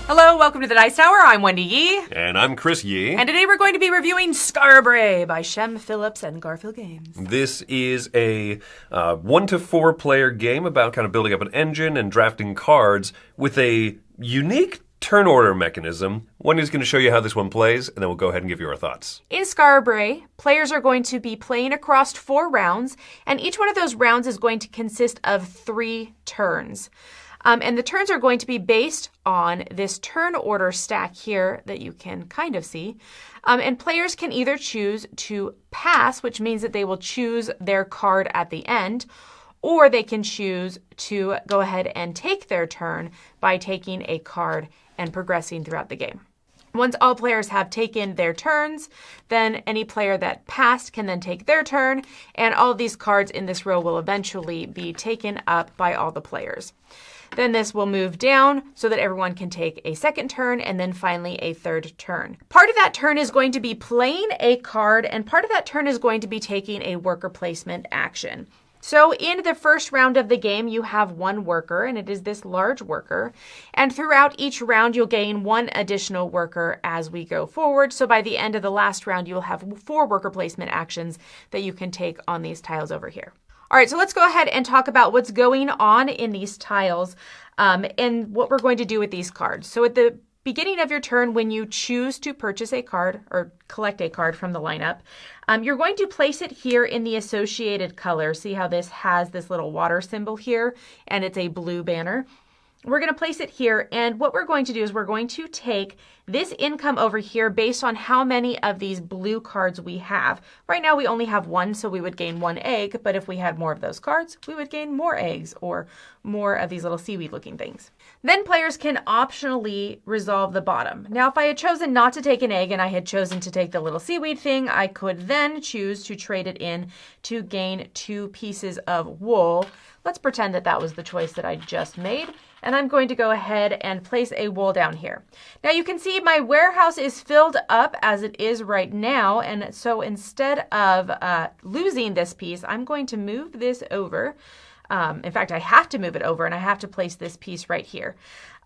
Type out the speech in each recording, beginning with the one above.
Hello, welcome to the Dice Tower. I'm Wendy Yi. And I'm Chris Yi. And today we're going to be reviewing Skara Brae by Shem Phillips and Garphill Games. This is a 1 to 4 player game about kind of building up an engine and drafting cards with a unique turn order mechanism. Wendy's going to show you how this one plays, and then we'll go ahead and give you our thoughts. In Skara Brae, players are going to be playing across 4 rounds, and each one of those rounds is going to consist of 3 turns. And the turns are going to be based on this turn order stack here that you can kind of see. And players can either choose to pass, which means that they will choose their card at the end, or they can choose to go ahead and take their turn by taking a card and progressing throughout the game. Once all players have taken their turns, then any player that passed can then take their turn, and all of these cards in this row will eventually be taken up by all the players. Then this will move down so that everyone can take a second turn and then finally a third turn. Part of that turn is going to be playing a card, and part of that turn is going to be taking a worker placement action. So in the first round of the game, you have 1 worker, and it is this large worker. And throughout each round, you'll gain 1 additional worker as we go forward. So by the end of the last round, you'll have 4 worker placement actions that you can take on these tiles over here. All right, so let's go ahead and talk about what's going on in these tiles and what we're going to do with these cards. So at the beginning of your turn, when you choose to purchase a card or collect a card from the lineup, you're going to place it here in the associated color. See how this has this little water symbol here, and it's a blue banner. We're going to place it here, and what we're going to do is we're going to take this income over here based on how many of these blue cards we have. Right now we only have 1, so we would gain 1 egg, but if we had more of those cards, we would gain more eggs or more of these little seaweed looking things. Then players can optionally resolve the bottom. Now if I had chosen not to take an egg and I had chosen to take the little seaweed thing, I could then choose to trade it in to gain 2 pieces of wool. Let's pretend that that was the choice that I just made. And I'm going to go ahead and place a wool down here. Now you can see my warehouse is filled up as it is right now. And so instead of losing this piece, I'm going to move this over. In fact, I have to move it over, and I have to place this piece right here.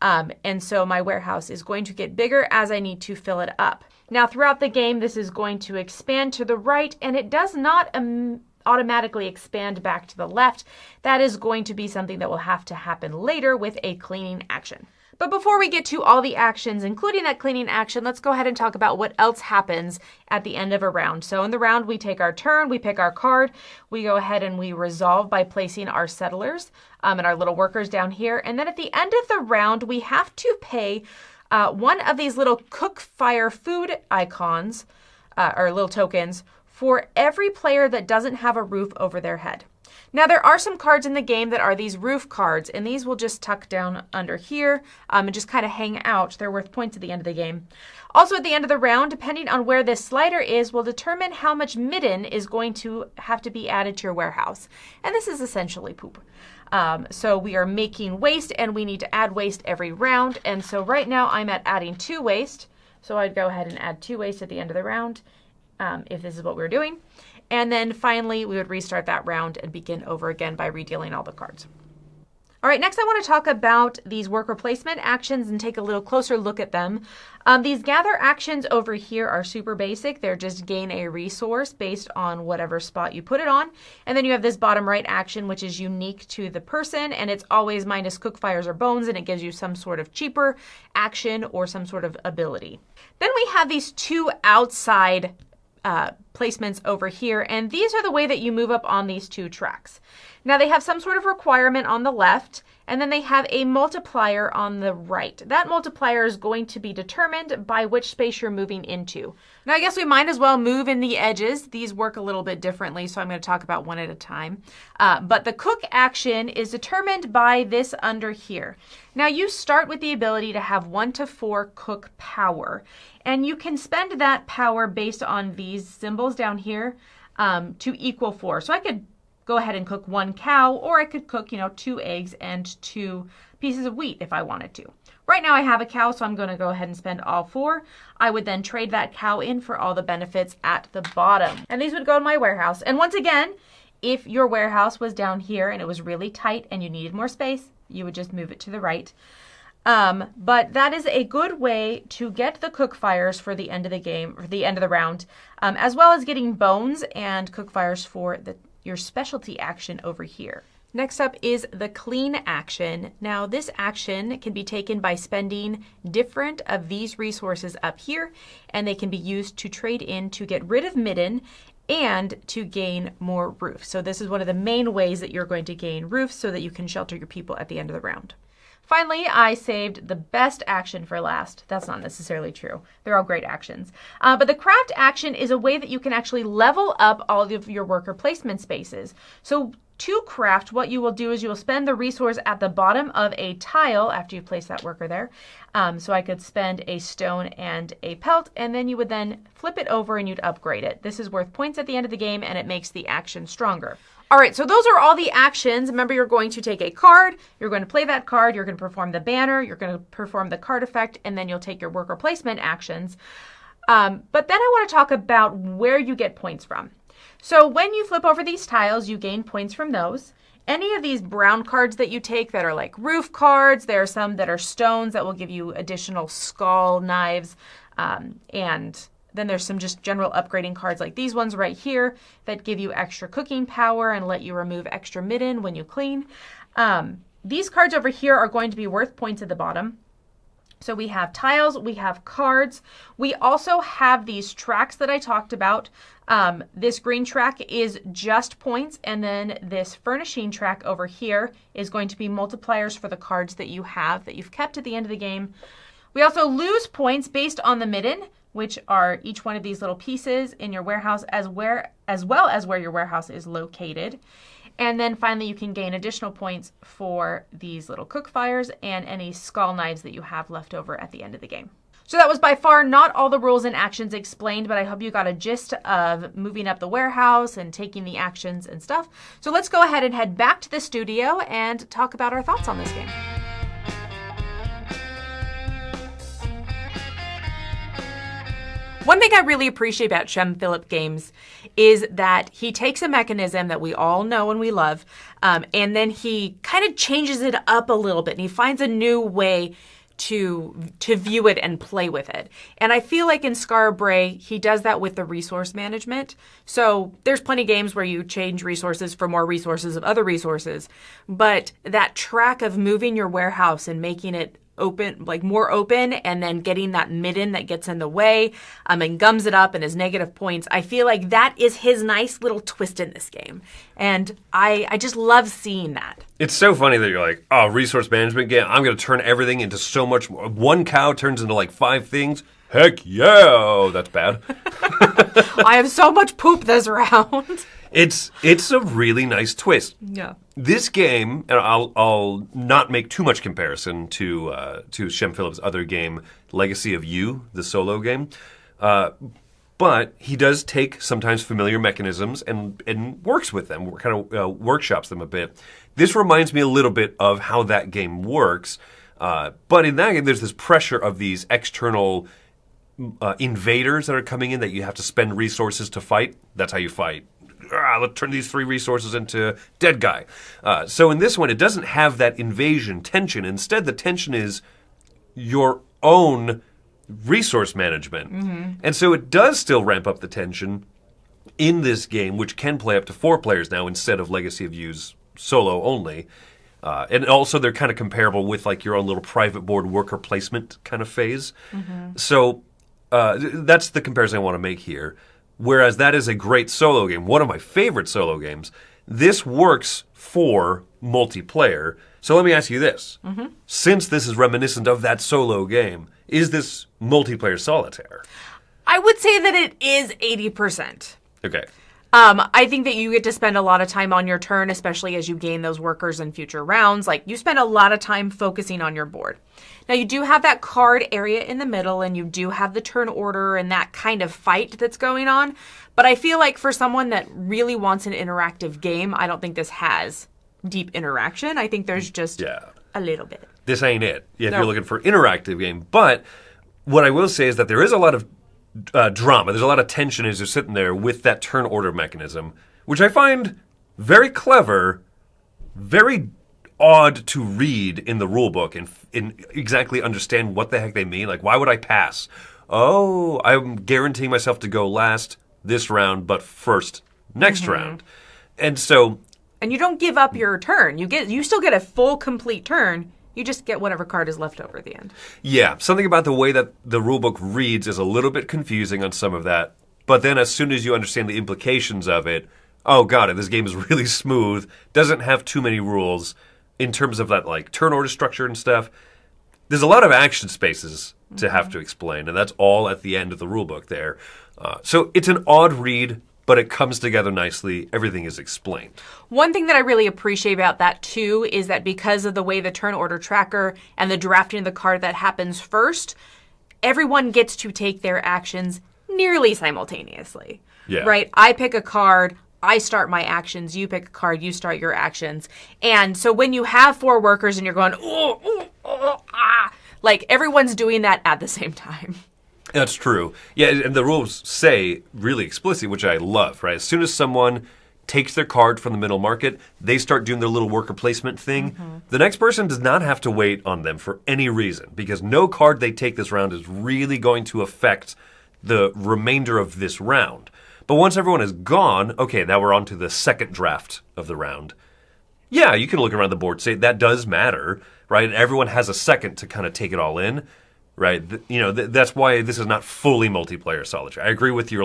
And so my warehouse is going to get bigger as I need to fill it up. Now throughout the game, this is going to expand to the right, and it does not automatically expand back to the left. That is going to be something that will have to happen later with a cleaning action. But before we get to all the actions, including that cleaning action, let's go ahead and talk about what else happens at the end of a round. So in the round, we take our turn, we pick our card, we go ahead and we resolve by placing our settlers and our little workers down here. And then at the end of the round, we have to pay 1 of these little cook fire food icons, or little tokens, for every player that doesn't have a roof over their head. Now there are some cards in the game that are these roof cards, and these will just tuck down under here and just kind of hang out. They're worth points at the end of the game. Also at the end of the round, depending on where this slider is, will determine how much Midden is going to have to be added to your warehouse. And this is essentially poop. So we are making waste, and we need to add waste every round. And so right now I'm at adding 2 waste. So I'd go ahead and add 2 waste at the end of the round. If this is what we're doing. And then finally, we would restart that round and begin over again by redealing all the cards. All right, next I want to talk about these worker placement actions and take a little closer look at them. These gather actions over here are super basic. They're just gain a resource based on whatever spot you put it on. And then you have this bottom right action, which is unique to the person, and it's always minus cook fires or bones, and it gives you some sort of cheaper action or some sort of ability. Then we have these 2 outside placements over here, and these are the way that you move up on these 2 tracks. Now they have some sort of requirement on the left, and then they have a multiplier on the right. That multiplier is going to be determined by which space you're moving into. Now I guess we might as well move in the edges. These work a little bit differently, so I'm going to talk about one at a time. But the cook action is determined by this under here. Now you start with the ability to have 1 to 4 cook power, and you can spend that power based on these symbols down here to equal 4. So I could go ahead and cook 1 cow, or I could cook, 2 eggs and 2 pieces of wheat if I wanted to. Right now I have a cow, so I'm going to go ahead and spend all 4. I would then trade that cow in for all the benefits at the bottom. And these would go in my warehouse. And once again, if your warehouse was down here and it was really tight and you needed more space, you would just move it to the right. But that is a good way to get the cook fires for the end of the game, for the end of the round, as well as getting bones and cook fires for your specialty action over here. Next up is the clean action. Now, this action can be taken by spending different of these resources up here, and they can be used to trade in to get rid of Midden and to gain more roofs. So this is one of the main ways that you're going to gain roofs so that you can shelter your people at the end of the round. Finally, I saved the best action for last. That's not necessarily true. They're all great actions. But the craft action is a way that you can actually level up all of your worker placement spaces. So to craft, what you will do is you will spend the resource at the bottom of a tile after you place that worker there. So I could spend a stone and a pelt, and then you would then flip it over and you'd upgrade it. This is worth points at the end of the game, and it makes the action stronger. All right, so those are all the actions. Remember, you're going to take a card, you're going to play that card, you're going to perform the banner, you're going to perform the card effect, and then you'll take your worker placement actions. But then I want to talk about where you get points from. So when you flip over these tiles, you gain points from those. Any of these brown cards that you take that are like roof cards, there are some that are stones that will give you additional skull knives, and then there's some just general upgrading cards like these ones right here that give you extra cooking power and let you remove extra midden when you clean. These cards over here are going to be worth points at the bottom. So we have tiles, we have cards. We also have these tracks that I talked about. This green track is just points, and then this furnishing track over here is going to be multipliers for the cards that you have that you've kept at the end of the game. We also lose points based on the midden, which are each one of these little pieces in your warehouse as well as where your warehouse is located. And then finally, you can gain additional points for these little cook fires and any skull knives that you have left over at the end of the game. So that was by far not all the rules and actions explained, but I hope you got a gist of moving up the warehouse and taking the actions and stuff. So let's go ahead and head back to the studio and talk about our thoughts on this game. One thing I really appreciate about Shem Philip Games is that he takes a mechanism that we all know and we love, and then he kind of changes it up a little bit, and he finds a new way to view it and play with it. And I feel like in Skara Brae, he does that with the resource management. So there's plenty of games where you change resources for more resources of other resources, but that track of moving your warehouse and making it open, like more open, and then getting that midden that gets in the way and gums it up and is negative points. I feel like that is his nice little twist in this game. And I just love seeing that. It's so funny that you're like, oh, resource management game, I'm going to turn everything into so much more. One cow turns into like 5 things. Heck yeah. Oh, that's bad. I have so much poop this round. It's a really nice twist. Yeah. This game, and I'll not make too much comparison to Shem Phillips' other game, Legacy of You, the solo game, but he does take sometimes familiar mechanisms and works with them, kind of workshops them a bit. This reminds me a little bit of how that game works, but in that game there's this pressure of these external invaders that are coming in that you have to spend resources to fight. That's how you fight. Let's turn these 3 resources into dead guy. So in this one, it doesn't have that invasion tension. Instead, the tension is your own resource management. Mm-hmm. And so it does still ramp up the tension in this game, which can play up to 4 players now instead of Legacy of U's solo only. And also they're kind of comparable with like your own little private board worker placement kind of phase. Mm-hmm. So that's the comparison I want to make here. Whereas that is a great solo game, one of my favorite solo games, this works for multiplayer. So let me ask you this. Mm-hmm. Since this is reminiscent of that solo game, is this multiplayer solitaire? I would say that it is 80%. Okay. I think that you get to spend a lot of time on your turn, especially as you gain those workers in future rounds. Like, you spend a lot of time focusing on your board. Now, you do have that card area in the middle, and you do have the turn order and that kind of fight that's going on. But I feel like for someone that really wants an interactive game, I don't think this has deep interaction. I think there's just a little bit. This ain't it. If you're looking for an interactive game. But what I will say is that there is a lot of drama. There's a lot of tension as you're sitting there with that turn order mechanism, which I find very clever, very odd to read in the rule book and exactly understand what the heck they mean. Like, why would I pass? Oh, I'm guaranteeing myself to go last this round, but first next round. And so... And you don't give up your turn. You still get a full, complete turn. You just get whatever card is left over at the end. Yeah, something about the way that the rulebook reads is a little bit confusing on some of that. But then as soon as you understand the implications of it, oh, got it, this game is really smooth, doesn't have too many rules in terms of that like turn order structure and stuff. There's a lot of action spaces to have to explain, and that's all at the end of the rulebook there. So it's an odd read, but it comes together nicely. Everything is explained. One thing that I really appreciate about that, too, is that because of the way the turn order tracker and the drafting of the card that happens first, everyone gets to take their actions nearly simultaneously. Yeah. Right? I pick a card, I start my actions, you pick a card, you start your actions. And so when you have 4 workers and you're going, like everyone's doing that at the same time. That's true. Yeah, and the rules say really explicitly, which I love, right? As soon as someone takes their card from the middle market, they start doing their little worker placement thing. The next person does not have to wait on them for any reason, because no card they take this round is really going to affect the remainder of this round. But once everyone is gone, okay, now we're on to the second draft of the round. Yeah, you can look around the board and say that does matter, right? And everyone has a second to kind of take it all in. Right, that's why this is not fully multiplayer solitaire. I agree with your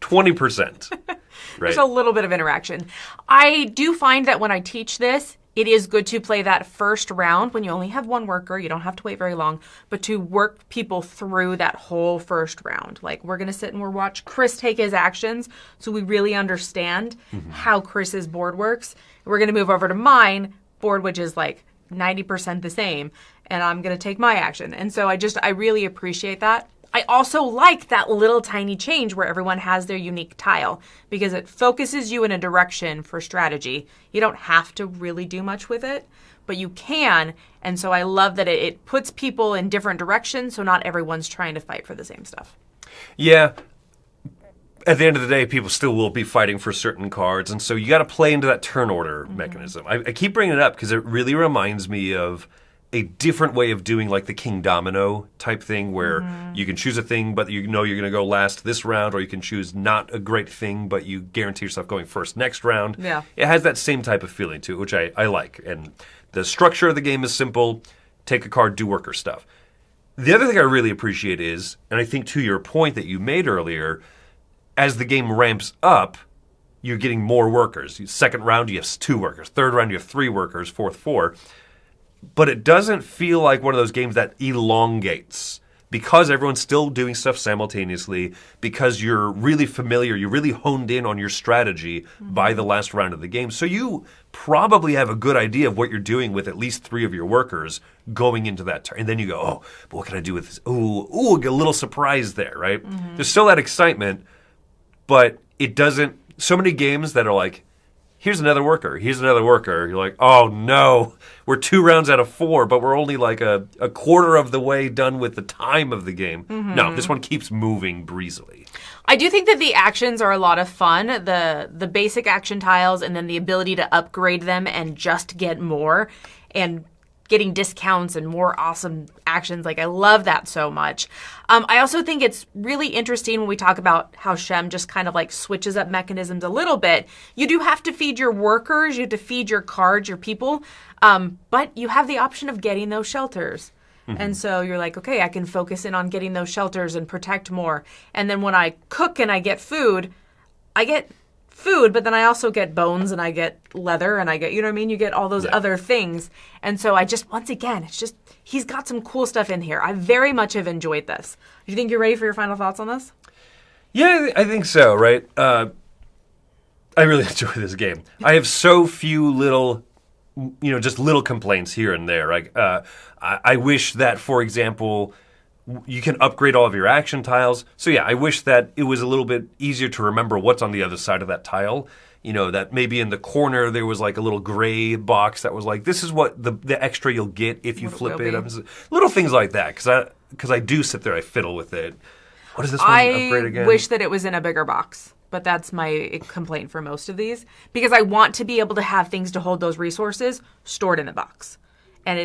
20%. Right? There's a little bit of interaction. I do find that when I teach this, it is good to play that first round when you only have 1 worker. You don't have to wait very long, but to work people through that whole first round. Like we're going to sit and we'll watch Chris take his actions so we really understand how Chris's board works. We're going to move over to mine board, which is 90% the same, and I'm going to take my action. And so I really appreciate that. I also like that little tiny change where everyone has their unique tile because it focuses you in a direction for strategy. You don't have to really do much with it, but you can. And so I love that it puts people in different directions so not everyone's trying to fight for the same stuff. Yeah. At the end of the day, people still will be fighting for certain cards, and so you got to play into that turn order mechanism. I keep bringing it up because it really reminds me of a different way of doing the King Domino type thing where you can choose a thing, but you know you're going to go last this round, or you can choose not a great thing, but you guarantee yourself going first next round. Yeah. It has that same type of feeling to it, which I like. And the structure of the game is simple. Take a card, do worker stuff. The other thing I really appreciate is, and I think to your point that you made earlier, as the game ramps up, you're getting more workers. Second round, you have 2 workers. Third round, you have 3 workers. Fourth, 4. But it doesn't feel like one of those games that elongates because everyone's still doing stuff simultaneously, because you're really familiar, you're really honed in on your strategy by the last round of the game. So you probably have a good idea of what you're doing with at least 3 of your workers going into that turn. And then you go, oh, but what can I do with this? Ooh, get a little surprise there, right? There's still that excitement, but it doesn't... So many games that are like, here's another worker. You're like, oh no, we're 2 rounds out of 4, but we're only a quarter of the way done with the time of the game. No, this one keeps moving breezily. I do think that the actions are a lot of fun. The basic action tiles and then the ability to upgrade them and just get more and getting discounts and more awesome actions. I love that so much. I also think it's really interesting when we talk about how Shem just kind of switches up mechanisms a little bit. You do have to feed your workers, you have to feed your cards, your people, but you have the option of getting those shelters. And so you're like, okay, I can focus in on getting those shelters and protect more. And then when I cook and I get food, but then I also get bones and I get leather and I get, you know what I mean? You get all those other things. And so once again, it's just, he's got some cool stuff in here. I very much have enjoyed this. Do you think you're ready for your final thoughts on this? Yeah, I think so, right? I really enjoy this game. I have so few little, just little complaints here and there. I wish that, for example, you can upgrade all of your action tiles. So yeah, I wish that it was a little bit easier to remember what's on the other side of that tile. That maybe in the corner there was a little gray box that was this is what the extra you'll get if you flip it. Little things like that, because I do sit there, I fiddle with it. What is this one upgrade again? I wish that it was in a bigger box. but that's my complaint for most of these. Because I want to be able to have things to hold those resources stored in the box. And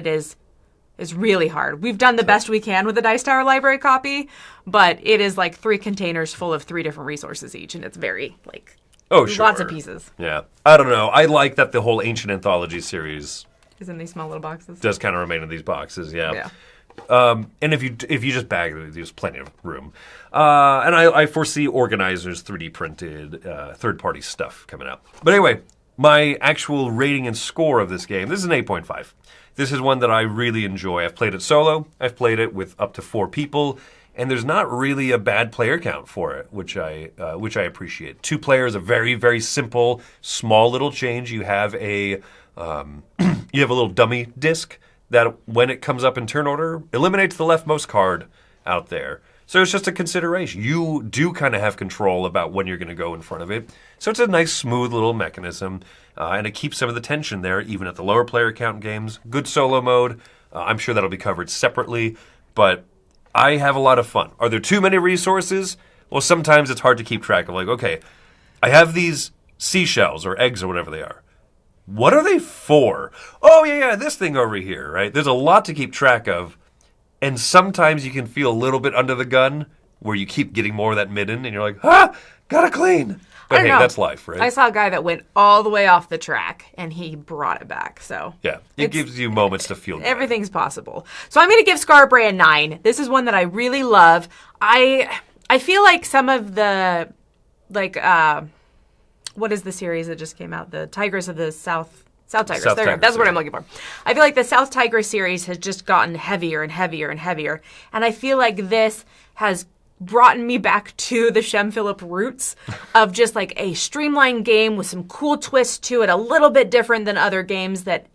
it's really hard. We've done the best we can with the Dice Tower library copy, but it is like 3 containers full of 3 different resources each, and it's very, like, lots of pieces. Yeah. I don't know. I like that the whole Ancient Anthology series is in these small little boxes. Does kind of remain in these boxes, yeah. And if you just bag it, there's plenty of room. And I foresee organizers 3D printed third-party stuff coming out. But anyway, my actual rating and score of this game, this is an 8.5. This is one that I really enjoy. I've played it solo. I've played it with up to 4 people. And there's not really a bad player count for it, which I appreciate. 2 players, a very, very simple, small little change. You have a little dummy disc that, when it comes up in turn order, eliminates the leftmost card out there. So it's just a consideration. You do kind of have control about when you're going to go in front of it. So it's a nice, smooth little mechanism, and it keeps some of the tension there, even at the lower player count games. Good solo mode. I'm sure that'll be covered separately, but I have a lot of fun. Are there too many resources? Well, sometimes it's hard to keep track of, like, okay, I have these seashells or eggs or whatever they are. What are they for? Oh, yeah, this thing over here, right? There's a lot to keep track of. And sometimes you can feel a little bit under the gun where you keep getting more of that midden and you're like, gotta clean. But hey, that's life, right? I saw a guy that went all the way off the track and he brought it back. So yeah, it gives you moments to feel good. Everything's possible. So I'm going to give Skara Brae a 9. This is one that I really love. I feel like some of the, like, what is the series that just came out? The Tigers of the South Tigers. That's what I'm looking for. I feel like the South Tigers series has just gotten heavier and heavier and heavier. And I feel like this has brought me back to the Shem Phillip roots of just like a streamlined game with some cool twists to it, a little bit different than other games that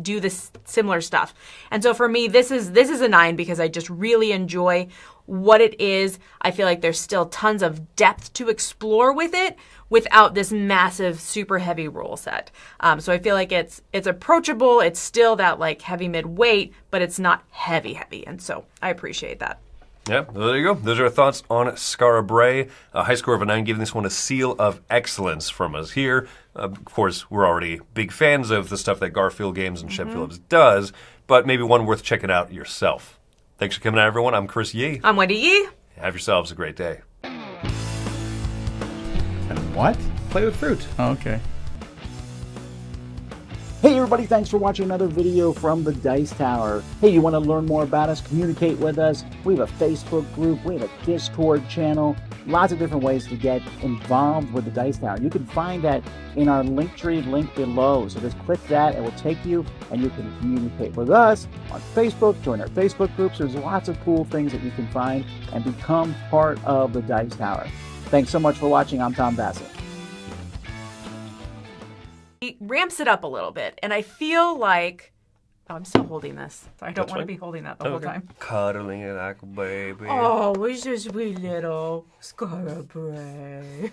do this similar stuff. And so for me, this is a 9 because I just really enjoy what it is. I feel like there's still tons of depth to explore with it without this massive, super heavy rule set. So I feel like it's approachable. It's still that like heavy mid-weight, but it's not heavy. And so I appreciate that. Yeah, there you go. Those are our thoughts on Skara Brae. A high score of a 9, giving this one a seal of excellence from us here. Of course, we're already big fans of the stuff that Garphill Games and Shem Phillips does, but maybe one worth checking out yourself. Thanks for coming out, everyone. I'm Chris Yi. I'm Wendy Yi. Have yourselves a great day. And what? Play with fruit. Oh, okay. Hey everybody, thanks for watching another video from the Dice Tower. Hey, you want to learn more about us, communicate with us? We have a Facebook group, we have a Discord channel, lots of different ways to get involved with the Dice Tower. You can find that in our Linktree link below. So just click that, it will take you and you can communicate with us on Facebook, join our Facebook groups. There's lots of cool things that you can find and become part of the Dice Tower. Thanks so much for watching. I'm Tom Bassett. He ramps it up a little bit, and I feel like I'm still holding this, so I don't want to be holding that the whole time. Cuddling it like a baby. Oh, we're just sweet little Skara Brae.